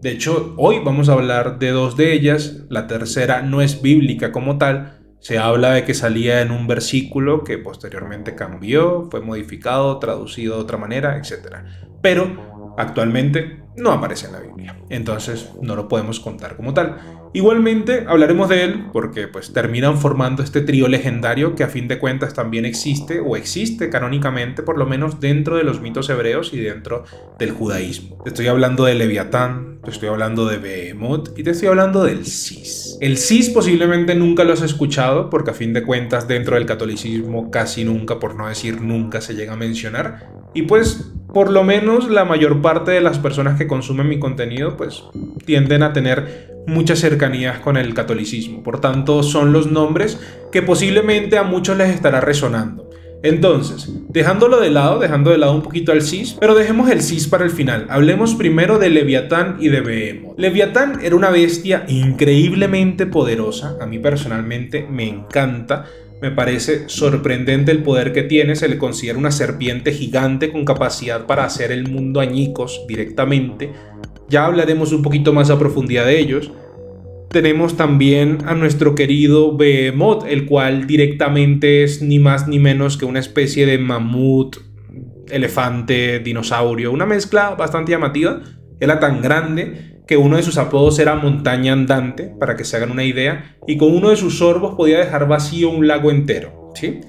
De hecho, hoy vamos a hablar de dos de ellas. La tercera no es bíblica como tal. Se habla de que salía en un versículo que posteriormente cambió, fue modificado, traducido de otra manera, etc. Pero actualmente no aparece en la Biblia. Entonces no lo podemos contar como tal. Igualmente hablaremos de él porque pues terminan formando este trío legendario que a fin de cuentas también existe o existe canónicamente por lo menos dentro de los mitos hebreos y dentro del judaísmo. Te estoy hablando de Leviatán, te estoy hablando de Behemoth y te estoy hablando del Sis. El Sis posiblemente nunca lo has escuchado porque a fin de cuentas dentro del catolicismo casi nunca, por no decir nunca, se llega a mencionar. Y pues por lo menos la mayor parte de las personas que consumen mi contenido pues tienden a tener muchas cercanías con el catolicismo. Por tanto, son los nombres que posiblemente a muchos les estará resonando. Entonces, dejando de lado un poquito al Sis, pero dejemos el Sis para el final. Hablemos primero de Leviatán y de Behemoth. Leviatán era una bestia increíblemente poderosa. A mí personalmente me encanta. Me parece sorprendente el poder que tiene. Se le considera una serpiente gigante con capacidad para hacer el mundo añicos directamente. Ya hablaremos un poquito más a profundidad de ellos. Tenemos también a nuestro querido Behemoth, el cual directamente es ni más ni menos que una especie de mamut, elefante, dinosaurio, una mezcla bastante llamativa. Era tan grande que uno de sus apodos era montaña andante, para que se hagan una idea, y con uno de sus sorbos podía dejar vacío un lago entero, ¿sí?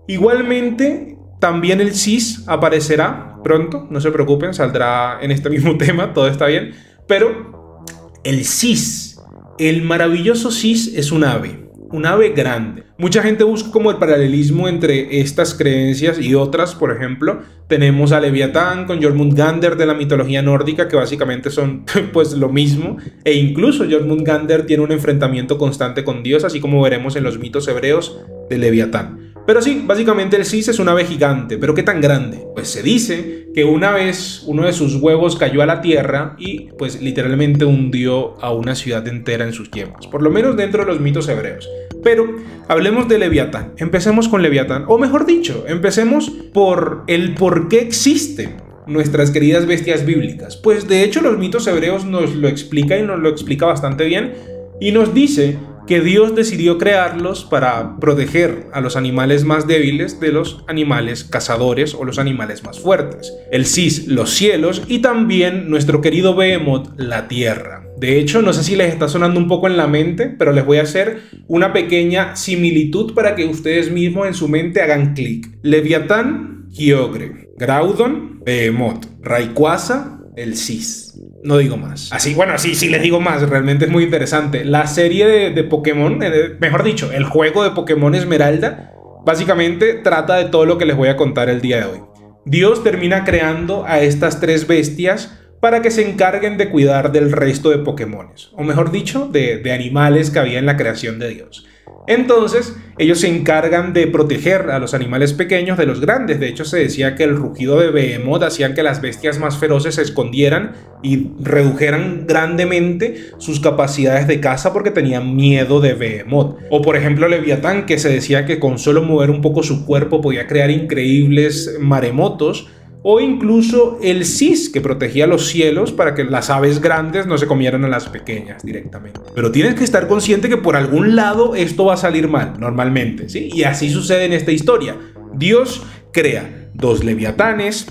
Igualmente, también el Sis aparecerá pronto, no se preocupen, saldrá en este mismo tema, todo está bien, pero el Sis, el maravilloso Sis es un ave grande. Mucha gente busca como el paralelismo entre estas creencias y otras. Por ejemplo, tenemos a Leviatán con Jormungandr de la mitología nórdica, que básicamente son pues lo mismo, e incluso Jormungandr tiene un enfrentamiento constante con Dios, así como veremos en los mitos hebreos de Leviatán. Pero sí, básicamente el Sis es un ave gigante. ¿Pero qué tan grande? Pues se dice que una vez uno de sus huevos cayó a la tierra y pues literalmente hundió a una ciudad entera en sus yemas. Por lo menos dentro de los mitos hebreos. Pero hablemos de Leviatán. Empecemos con Leviatán. O mejor dicho, empecemos por el por qué existen nuestras queridas bestias bíblicas. Pues de hecho los mitos hebreos nos lo explica y nos lo explica bastante bien. Y nos dice que Dios decidió crearlos para proteger a los animales más débiles de los animales cazadores o los animales más fuertes. El Sis, los cielos, y también nuestro querido Behemoth, la tierra. De hecho, no sé si les está sonando un poco en la mente, pero les voy a hacer una pequeña similitud para que ustedes mismos en su mente hagan clic. Leviatán, Kyogre, Groudon, Behemoth, Rayquaza, el Sis. No digo más. Así, bueno, sí les digo más. Realmente es muy interesante. La serie de Pokémon, mejor dicho, el juego de Pokémon Esmeralda, básicamente trata de todo lo que les voy a contar el día de hoy. Dios termina creando a estas tres bestias para que se encarguen de cuidar del resto de Pokémones. O mejor dicho, de animales que había en la creación de Dios. Entonces, ellos se encargan de proteger a los animales pequeños de los grandes. De hecho, se decía que el rugido de Behemoth hacía que las bestias más feroces se escondieran y redujeran grandemente sus capacidades de caza porque tenían miedo de Behemoth. O por ejemplo, Leviatán, que se decía que con solo mover un poco su cuerpo podía crear increíbles maremotos. O incluso el Sis, que protegía los cielos para que las aves grandes no se comieran a las pequeñas directamente. Pero tienes que estar consciente que por algún lado esto va a salir mal, normalmente, ¿sí? Y así sucede en esta historia. Dios crea dos Leviatanes,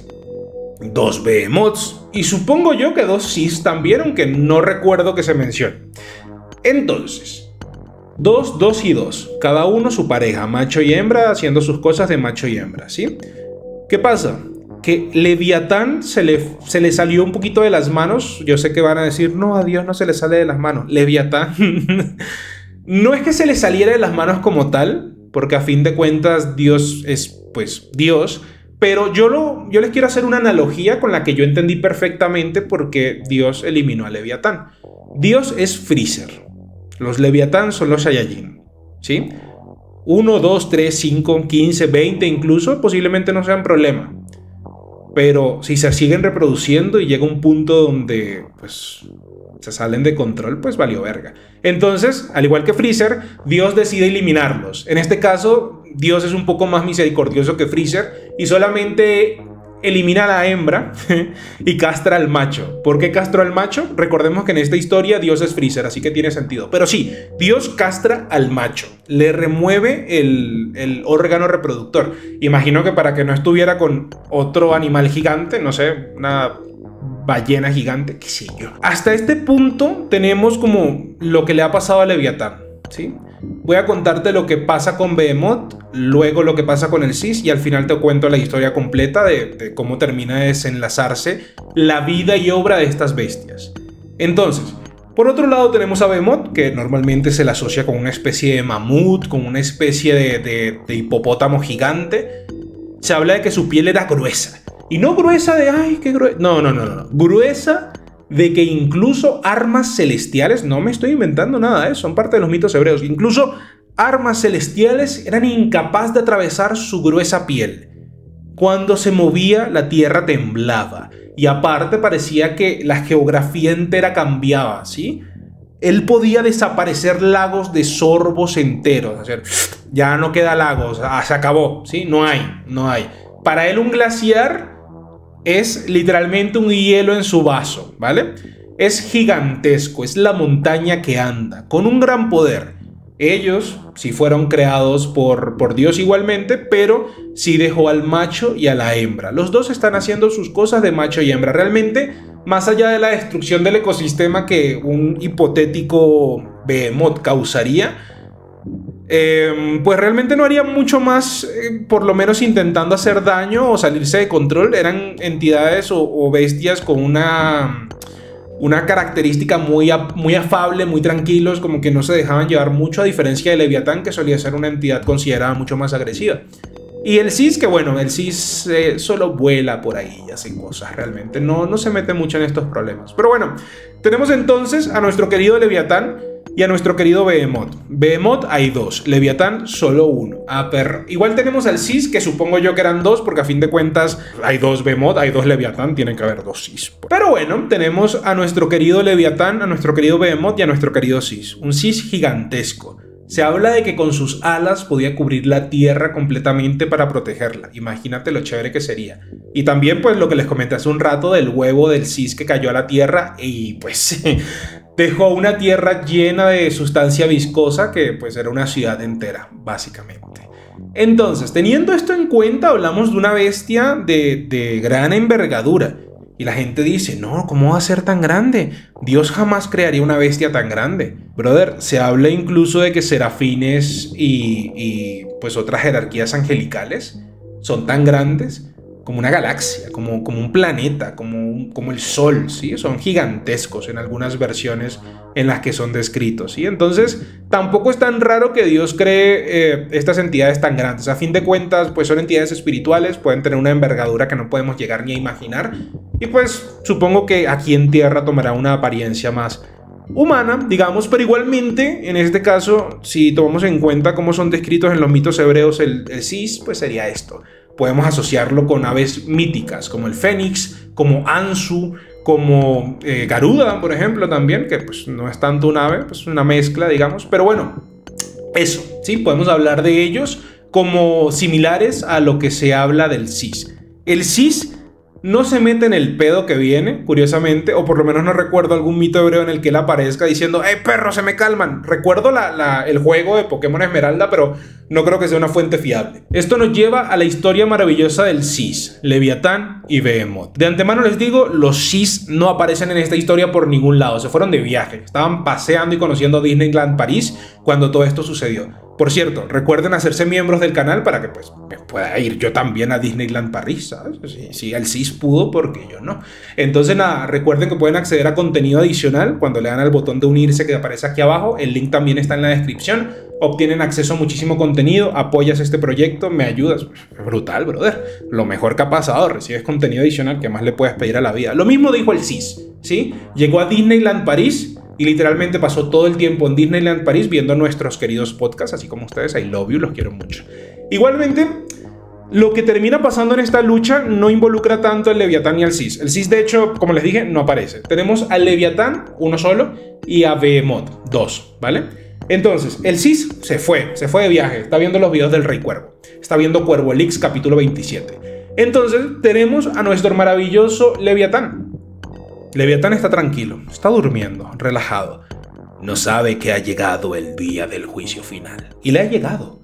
dos Behemoths, y supongo yo que dos Sis también, aunque no recuerdo que se mencione. Entonces, dos y dos, cada uno su pareja, macho y hembra, haciendo sus cosas de macho y hembra, ¿sí? ¿Qué pasa? Que Leviatán se le salió un poquito de las manos. Yo sé que van a decir, no, a Dios no se le sale de las manos. Leviatán no es que se le saliera de las manos como tal, porque a fin de cuentas Dios es pues Dios, pero yo les quiero hacer una analogía con la que yo entendí perfectamente porque Dios eliminó a Leviatán. Dios es Freezer, los Leviatán son los Saiyajin, ¿sí? 1, 2, 3, 5, 15, 20 incluso, posiblemente no sean problema. Pero si se siguen reproduciendo y llega un punto donde pues se salen de control, pues valió verga. Entonces, al igual que Freezer, Dios decide eliminarlos. En este caso, Dios es un poco más misericordioso que Freezer y solamente elimina a la hembra y castra al macho. ¿Por qué castró al macho? Recordemos que en esta historia Dios es Freezer, así que tiene sentido. Pero sí, Dios castra al macho, le remueve el órgano reproductor. Imagino que para que no estuviera con otro animal gigante, no sé, una ballena gigante, qué sé yo. Hasta este punto tenemos como lo que le ha pasado a Leviatán, ¿sí? Voy a contarte lo que pasa con Behemoth, luego lo que pasa con el Sis y al final te cuento la historia completa de cómo termina de desenlazarse la vida y obra de estas bestias. Entonces, por otro lado tenemos a Behemoth, que normalmente se le asocia con una especie de mamut, con una especie de hipopótamo gigante. Se habla de que su piel era gruesa. Y no gruesa de, ay, qué gruesa. No. Gruesa de que incluso armas celestiales, no me estoy inventando nada, son parte de los mitos hebreos, incluso armas celestiales eran incapaces de atravesar su gruesa piel. Cuando se movía, la tierra temblaba. Y aparte parecía que la geografía entera cambiaba, ¿sí? Él podía desaparecer lagos de sorbos enteros. O sea, ya no queda lagos, se acabó, ¿sí? No hay. Para él un glaciar es literalmente un hielo en su vaso, ¿vale? Es gigantesco, es la montaña que anda, con un gran poder. Ellos sí fueron creados por Dios igualmente, pero sí dejó al macho y a la hembra. Los dos están haciendo sus cosas de macho y hembra. Realmente, más allá de la destrucción del ecosistema que un hipotético Behemoth causaría, pues realmente no harían mucho más, por lo menos intentando hacer daño o salirse de control. Eran entidades o bestias con una característica muy afable, muy tranquilos, como que no se dejaban llevar mucho, a diferencia de Leviatán, que solía ser una entidad considerada mucho más agresiva. Y el Sis, que bueno, el Sis solo vuela por ahí y hace cosas, realmente no se mete mucho en estos problemas. Pero bueno, tenemos entonces a nuestro querido Leviatán y a nuestro querido Behemoth. Behemoth hay dos, Leviatán solo uno. Pero igual tenemos al Sis, que supongo yo que eran dos, porque a fin de cuentas hay dos Behemoth, hay dos Leviatán, tienen que haber dos Sis. Pero bueno, tenemos a nuestro querido Leviatán, a nuestro querido Behemoth y a nuestro querido Sis. Un Sis gigantesco. Se habla de que con sus alas podía cubrir la tierra completamente para protegerla. Imagínate lo chévere que sería. Y también pues lo que les comenté hace un rato del huevo del Sis que cayó a la tierra y pues dejó una tierra llena de sustancia viscosa que pues era una ciudad entera, básicamente. Entonces, teniendo esto en cuenta, hablamos de una bestia de gran envergadura. Y la gente dice, no, ¿cómo va a ser tan grande? Dios jamás crearía una bestia tan grande. Brother, se habla incluso de que serafines y pues otras jerarquías angelicales son tan grandes como una galaxia, como un planeta, como el Sol, ¿sí? Son gigantescos en algunas versiones en las que son descritos, ¿sí? Entonces, tampoco es tan raro que Dios cree estas entidades tan grandes. A fin de cuentas, pues son entidades espirituales, pueden tener una envergadura que no podemos llegar ni a imaginar. Y pues, supongo que aquí en Tierra tomará una apariencia más humana, digamos, pero igualmente, en este caso, si tomamos en cuenta cómo son descritos en los mitos hebreos el Sis, pues sería esto. Podemos asociarlo con aves míticas, como el Fénix, como Ansu, como Garuda, por ejemplo, también, que pues no es tanto un ave, pues una mezcla, digamos. Pero bueno, eso, ¿sí? Podemos hablar de ellos como similares a lo que se habla del Sis. El Sis no se mete en el pedo que viene, curiosamente, o por lo menos no recuerdo algún mito hebreo en el que él aparezca diciendo perro, se me calman. Recuerdo el juego de Pokémon Esmeralda, pero no creo que sea una fuente fiable. Esto nos lleva a la historia maravillosa del Sis, Leviatán y Behemoth. De antemano les digo, los Sis no aparecen en esta historia por ningún lado, se fueron de viaje, estaban paseando y conociendo Disneyland París cuando todo esto sucedió. Por cierto, recuerden hacerse miembros del canal para que pues me pueda ir yo también a Disneyland París, ¿sabes? Si el Sis pudo, porque yo no. Entonces nada, recuerden que pueden acceder a contenido adicional cuando le dan al botón de unirse que aparece aquí abajo. El link también está en la descripción. Obtienen acceso a muchísimo contenido, apoyas este proyecto, me ayudas. Brutal, brother. Lo mejor que ha pasado, recibes contenido adicional que más le puedes pedir a la vida. Lo mismo dijo el Sis, ¿sí? Llegó a Disneyland París y literalmente pasó todo el tiempo en Disneyland París viendo nuestros queridos podcasts, así como ustedes. I love you, los quiero mucho. Igualmente, lo que termina pasando en esta lucha no involucra tanto al Leviatán y al Sis. El Sis, de hecho, como les dije, no aparece. Tenemos al Leviatán, uno solo, y a Behemoth, dos, ¿vale? Entonces, el Sis se fue de viaje, está viendo los videos del Rey Cuervo, está viendo Cuervo Elix capítulo 27. Entonces tenemos a nuestro maravilloso Leviatán. Leviatán está tranquilo, está durmiendo, relajado. No sabe que ha llegado el día del juicio final. Y le ha llegado.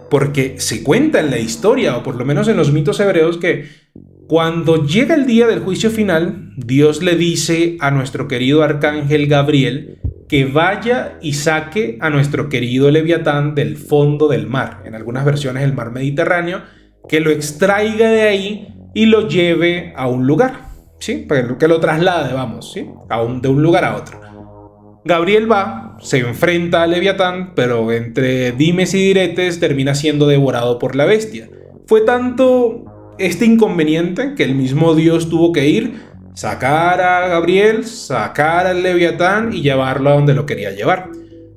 Porque se cuenta en la historia, o por lo menos en los mitos hebreos, que cuando llega el día del juicio final, Dios le dice a nuestro querido arcángel Gabriel que vaya y saque a nuestro querido Leviatán del fondo del mar, en algunas versiones del mar Mediterráneo, que lo extraiga de ahí y lo lleve a un lugar, ¿sí? Que lo traslade, vamos, ¿sí? De un lugar a otro. Gabriel va, se enfrenta a Leviatán, pero entre dimes y diretes termina siendo devorado por la bestia. Fue tanto este inconveniente que el mismo Dios tuvo que ir, sacar a Gabriel, sacar al Leviatán y llevarlo a donde lo quería llevar.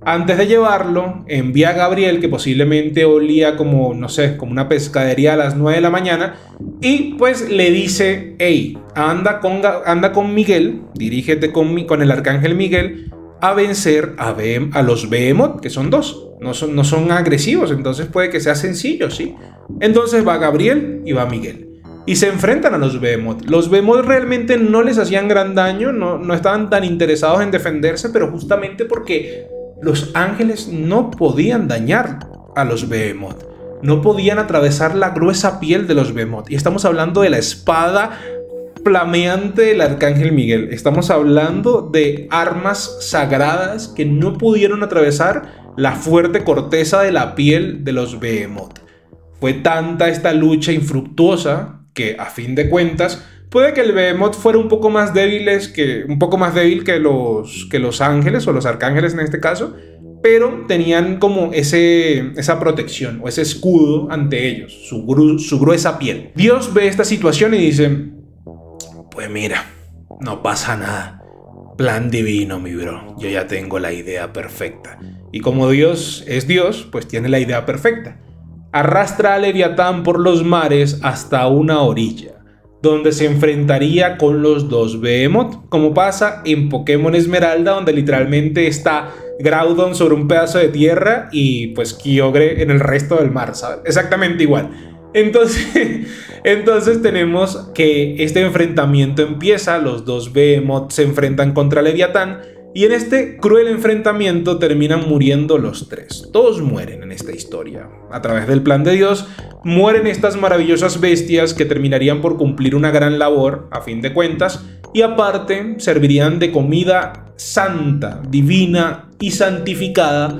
Antes de llevarlo, envía a Gabriel, que posiblemente olía como, no sé, como una pescadería a las 9 de la mañana, y pues le dice, hey, anda con Miguel, dirígete con el arcángel Miguel, a vencer a los Behemoth, que son dos, no son agresivos, entonces puede que sea sencillo, ¿sí? Entonces va Gabriel y va Miguel. Y se enfrentan a los Behemoth. Los Behemoth realmente no les hacían gran daño, no estaban tan interesados en defenderse, pero justamente porque los ángeles no podían dañar a los Behemoth. No podían atravesar la gruesa piel de los Behemoth. Y estamos hablando de la espada flameante del arcángel Miguel. Estamos hablando de armas sagradas que no pudieron atravesar la fuerte corteza de la piel de los Behemoth. Fue tanta esta lucha infructuosa que, a fin de cuentas, puede que el Behemoth fuera un poco más débil que los ángeles o los arcángeles en este caso, pero tenían como esa protección o ese escudo ante ellos, su gruesa piel. Dios ve esta situación y dice, pues mira, no pasa nada. Plan divino, mi bro. Yo ya tengo la idea perfecta. Y como Dios es Dios, pues tiene la idea perfecta. Arrastra a Leviatán por los mares hasta una orilla, donde se enfrentaría con los dos Behemoth, como pasa en Pokémon Esmeralda, donde literalmente está Groudon sobre un pedazo de tierra y pues Kyogre en el resto del mar, ¿sabes? Exactamente igual. Entonces tenemos que este enfrentamiento empieza, los dos Behemoth se enfrentan contra Leviatán y en este cruel enfrentamiento terminan muriendo los tres. Todos mueren en esta historia. A través del plan de Dios mueren estas maravillosas bestias que terminarían por cumplir una gran labor a fin de cuentas y aparte servirían de comida santa, divina y santificada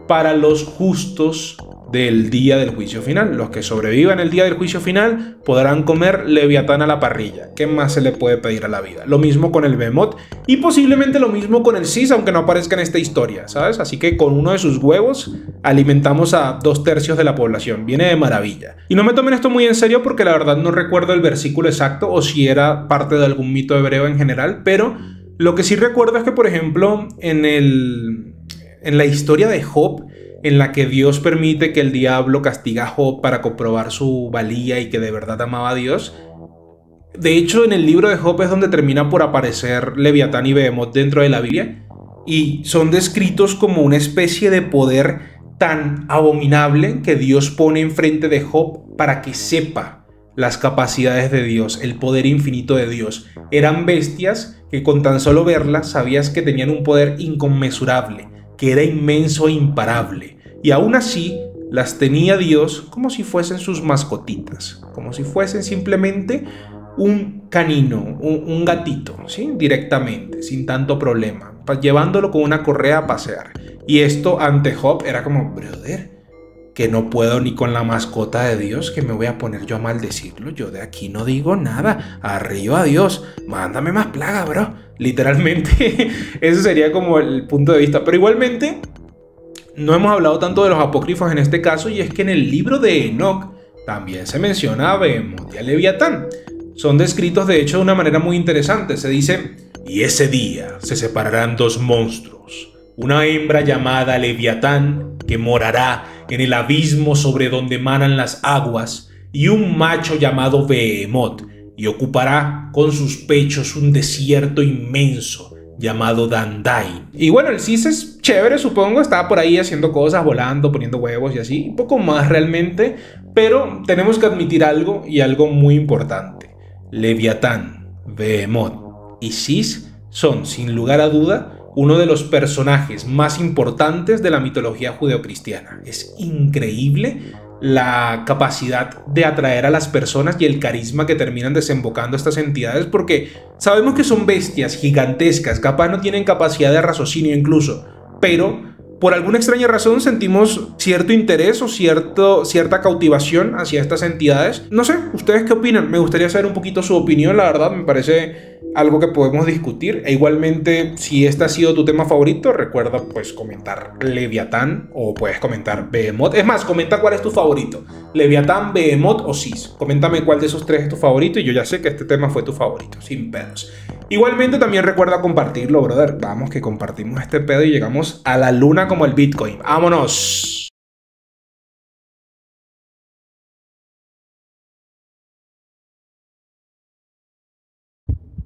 para los justos del día del juicio final. Los que sobrevivan el día del juicio final podrán comer Leviatán a la parrilla. ¿Qué más se le puede pedir a la vida? Lo mismo con el Behemoth y posiblemente lo mismo con el Sis, aunque no aparezca en esta historia, ¿sabes? Así que con uno de sus huevos alimentamos a 2/3 de la población. Viene de maravilla. Y no me tomen esto muy en serio porque la verdad no recuerdo el versículo exacto o si era parte de algún mito hebreo en general, pero lo que sí recuerdo es que, por ejemplo, en la historia de Job, en la que Dios permite que el diablo castiga a Job para comprobar su valía y que de verdad amaba a Dios. De hecho, en el libro de Job es donde termina por aparecer Leviatán y Behemoth dentro de la Biblia y son descritos como una especie de poder tan abominable que Dios pone enfrente de Job para que sepa las capacidades de Dios, el poder infinito de Dios. Eran bestias que con tan solo verlas sabías que tenían un poder inconmensurable, que era inmenso e imparable, y aún así las tenía Dios como si fuesen sus mascotitas, como si fuesen simplemente un canino, un gatito, ¿sí? Directamente, sin tanto problema, llevándolo con una correa a pasear. Y esto ante Job era como, brother, que no puedo ni con la mascota de Dios, que me voy a poner yo a maldecirlo, yo de aquí no digo nada, arriba Dios, mándame más plaga, bro. Literalmente, ese sería como el punto de vista. Pero igualmente, no hemos hablado tanto de los apócrifos en este caso, y es que en el libro de Enoch también se menciona a Behemoth y a Leviatán. Son descritos de hecho de una manera muy interesante. Se dice, y ese día se separarán dos monstruos, una hembra llamada Leviatán, que morará en el abismo sobre donde manan las aguas, y un macho llamado Behemoth, y ocupará con sus pechos un desierto inmenso, llamado Dandai. Y bueno, el Cis es chévere, supongo, está por ahí haciendo cosas, volando, poniendo huevos y así, un poco más realmente, pero tenemos que admitir algo y algo muy importante. Leviatán, Behemoth y Cis son, sin lugar a duda, uno de los personajes más importantes de la mitología judeocristiana. Es increíble la capacidad de atraer a las personas y el carisma que terminan desembocando estas entidades, porque sabemos que son bestias gigantescas, capaz no tienen capacidad de raciocinio incluso, pero por alguna extraña razón sentimos cierto interés o cierta cautivación hacia estas entidades. No sé, ¿ustedes qué opinan? Me gustaría saber un poquito su opinión, la verdad, me parece algo que podemos discutir. E igualmente, si este ha sido tu tema favorito, recuerda pues comentar Leviatán o puedes comentar Behemoth. Es más, comenta cuál es tu favorito. Leviatán, Behemoth o Cis. Coméntame cuál de esos tres es tu favorito y yo ya sé que este tema fue tu favorito, sin pedos. Igualmente también recuerda compartirlo, brother. Vamos que compartimos este pedo y llegamos a la luna como el Bitcoin. ¡Vámonos!